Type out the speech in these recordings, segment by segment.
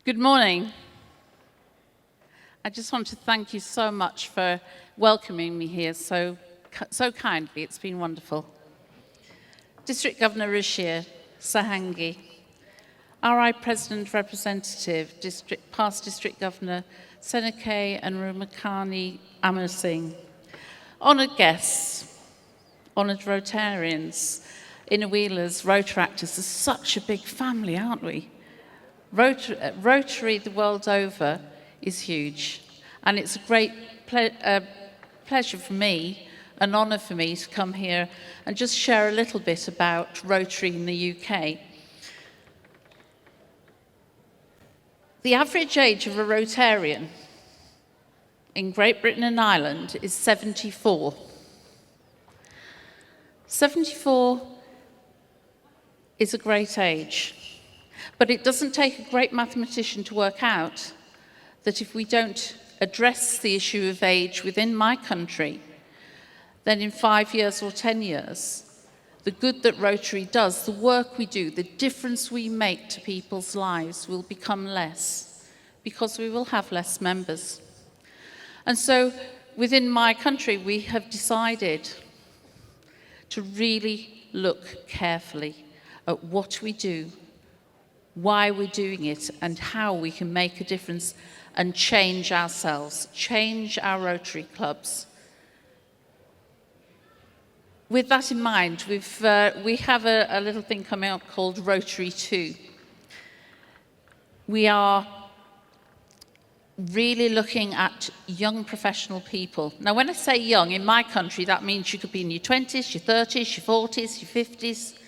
Good morning. I just want to thank you so much for welcoming me here so kindly. It's been wonderful. District Governor Rashir Sahangi, RI President Representative, past District Governor Seneke and Rumakani Amar Singh, honoured guests, honoured Rotarians, inner wheelers, Rotaractors. There's such a big family, aren't we? Rotary the world over is huge, and it's a great pleasure for me, an honour for me to come here and just share a little bit about Rotary in the UK. The average age of a Rotarian in Great Britain and Ireland is 74. 74 is a great age. But it doesn't take a great mathematician to work out that if we don't address the issue of age within my country, then in 5 years or 10 years, the good that Rotary does, the work we do, the difference we make to people's lives will become less because we will have less members. And so within my country, we have decided to really look carefully at what we do, why we're doing it, and how we can make a difference and change ourselves, change our Rotary clubs. With that in mind, we have a little thing coming up called Rotary 2. We are really looking at young professional people. Now, when I say young, in my country, that means you could be in your 20s, your 30s, your 40s, your 50s,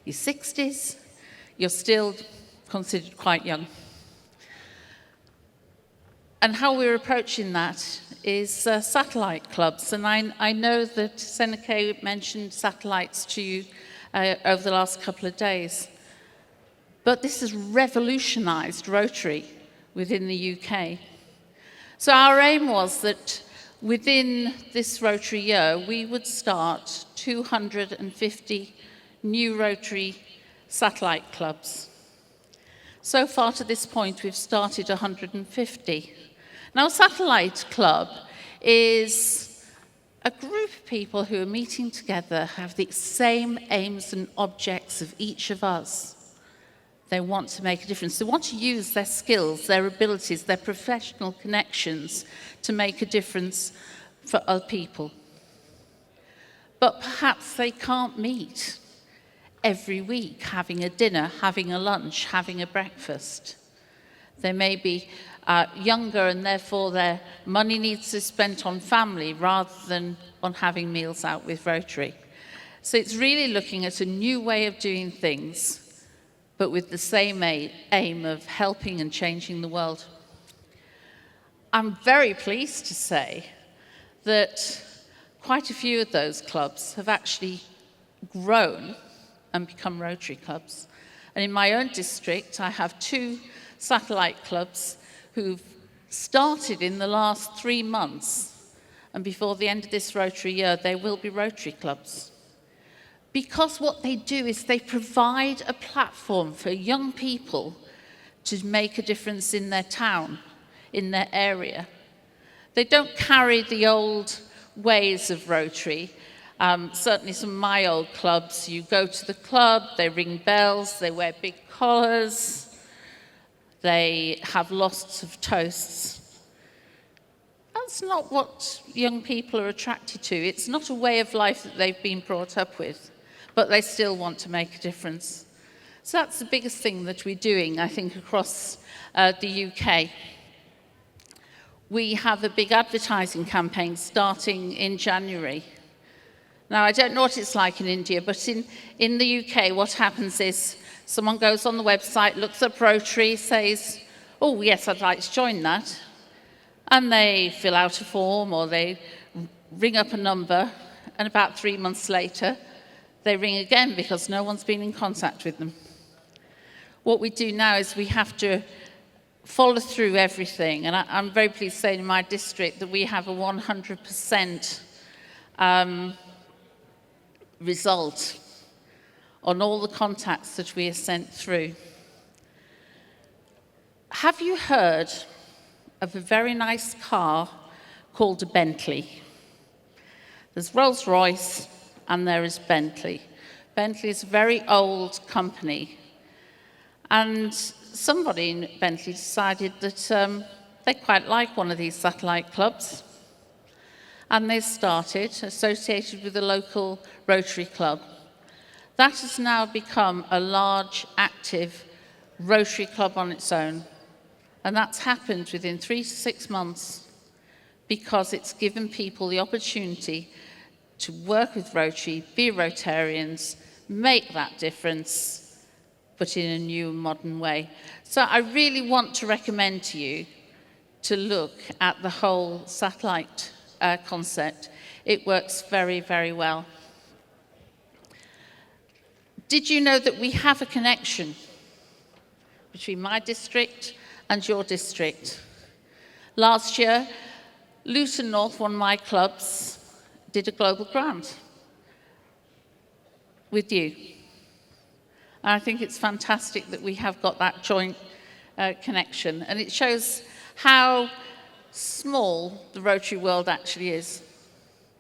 your 60s. You're still considered quite young. And how we're approaching that is satellite clubs. And I know that Seneke mentioned satellites to you over the last couple of days. But this has revolutionized Rotary within the UK. So our aim was that within this Rotary year, we would start 250 new Rotary satellite clubs. So far to this point, we've started 150. Now, a satellite club is a group of people who are meeting together, have the same aims and objects of each of us. They want to make a difference. They want to use their skills, their abilities, their professional connections to make a difference for other people. But perhaps they can't meet every week, having a dinner, having a lunch, having a breakfast. They may be younger and therefore their money needs to be spent on family rather than on having meals out with Rotary. So it's really looking at a new way of doing things, but with the same aim of helping and changing the world. I'm very pleased to say that quite a few of those clubs have actually grown and become Rotary clubs. And in my own district, I have 2 satellite clubs who've started in the last 3 months. And before the end of this Rotary year, they will be Rotary clubs. Because what they do is they provide a platform for young people to make a difference in their town, in their area. They don't carry the old ways of Rotary. Certainly some of my old clubs, you go to the club, they ring bells, they wear big collars, they have lots of toasts. That's not what young people are attracted to. It's not a way of life that they've been brought up with, but they still want to make a difference. So that's the biggest thing that we're doing, I think, across the UK. We have a big advertising campaign starting in January. Now, I don't know what it's like in India, but in the UK, what happens is someone goes on the website, looks up Rotary, says, oh, yes, I'd like to join that. And they fill out a form or they ring up a number, and about 3 months later, they ring again because no one's been in contact with them. What we do now is we have to follow through everything. And I'm very pleased to say in my district that we have a 100% result on all the contacts that we are sent through. Have you heard of a very nice car called a Bentley? There's Rolls-Royce and there is Bentley. Bentley is a very old company. And somebody in Bentley decided that they quite like one of these satellite clubs. And they started, associated with the local Rotary club. That has now become a large, active Rotary club on its own. And that's happened within 3 to 6 months because it's given people the opportunity to work with Rotary, be Rotarians, make that difference, but in a new and modern way. So I really want to recommend to you to look at the whole satellite concept. It works very, very well. Did you know that we have a connection between my district and your district? Last year, Luton North, one of my clubs, did a global grant with you. And I think it's fantastic that we have got that joint connection. And it shows how small the Rotary world actually is.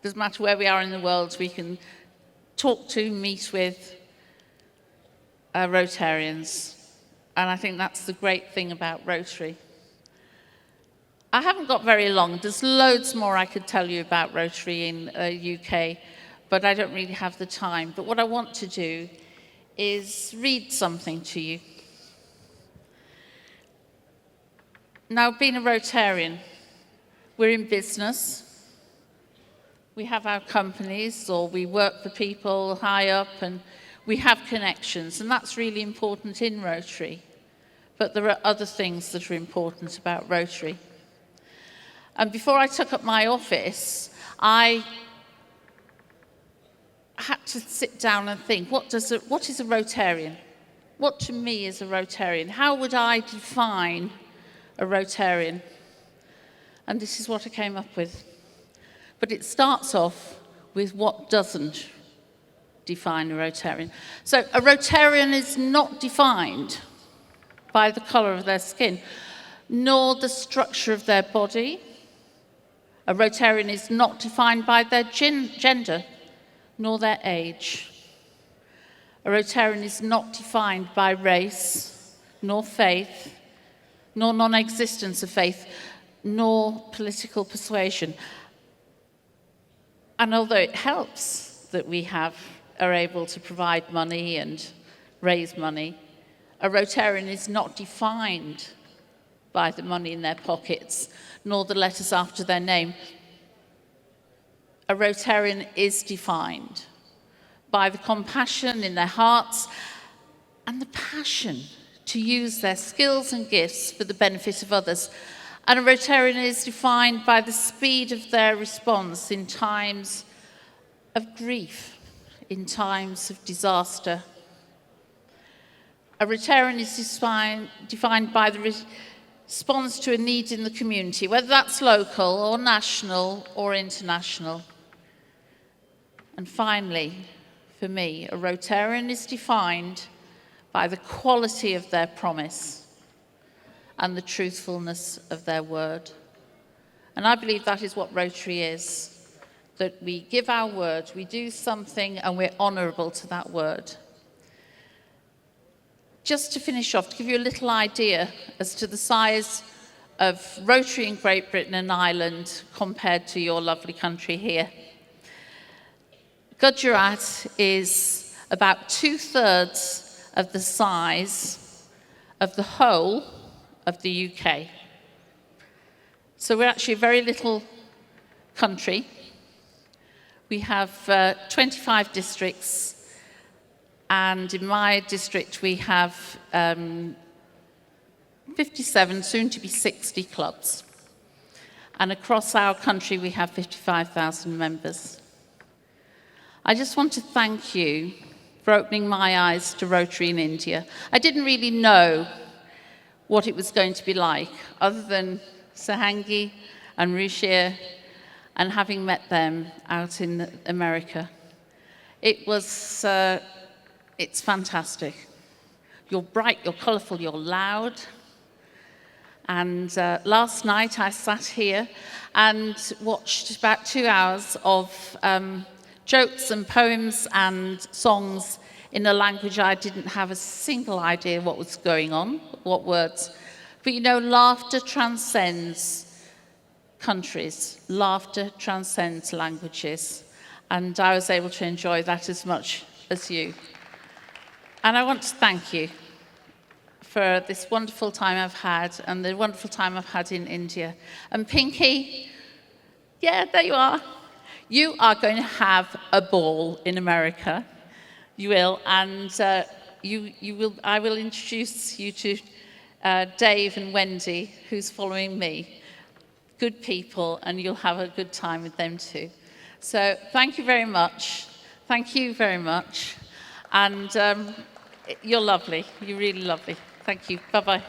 Doesn't matter where we are in the world, we can talk to, meet with Rotarians. And I think that's the great thing about Rotary. I haven't got very long. There's loads more I could tell you about Rotary in UK, but I don't really have the time. But what I want to do is read something to you. Now, being a Rotarian, we're in business. We have our companies, or we work for people high up, and we have connections, and that's really important in Rotary. But there are other things that are important about Rotary. And before I took up my office, I had to sit down and think, what is a Rotarian? What to me is a Rotarian? How would I define a Rotarian? And this is what I came up with. But it starts off with what doesn't define a Rotarian. So a Rotarian is not defined by the colour of their skin, nor the structure of their body. A Rotarian is not defined by their gender, nor their age. A Rotarian is not defined by race, nor faith, nor non-existence of faith, nor political persuasion. And although it helps that we are able to provide money and raise money, a Rotarian is not defined by the money in their pockets, nor the letters after their name. A Rotarian is defined by the compassion in their hearts and the passion to use their skills and gifts for the benefit of others. And a Rotarian is defined by the speed of their response in times of grief, in times of disaster. A Rotarian is defined by the response to a need in the community, whether that's local or national or international. And finally, for me, a Rotarian is defined by the quality of their promise and the truthfulness of their word. And I believe that is what Rotary is, that we give our word, we do something, and we're honourable to that word. Just to finish off, to give you a little idea as to the size of Rotary in Great Britain and Ireland compared to your lovely country here. Gujarat is about 2/3 of the size of the whole of the UK. So we're actually a very little country. We have 25 districts, and in my district we have 57, soon to be 60 clubs. And across our country we have 55,000 members. I just want to thank you for opening my eyes to Rotary in India. I didn't really know what it was going to be like, other than Sahangi and Rushir, and having met them out in America. It's fantastic. You're bright, you're colourful, you're loud, And last night I sat here and watched about 2 hours of jokes and poems and songs in a language I didn't have a single idea what was going on, what words. But you know, laughter transcends countries. Laughter transcends languages. And I was able to enjoy that as much as you. And I want to thank you for this wonderful time I've had and the wonderful time I've had in India. And Pinky, yeah, there you are. You are going to have a ball in America. You will, and you will. I will introduce you to Dave and Wendy, who's following me. Good people, and you'll have a good time with them too. So thank you very much. Thank you very much. And you're lovely. You're really lovely. Thank you. Bye-bye.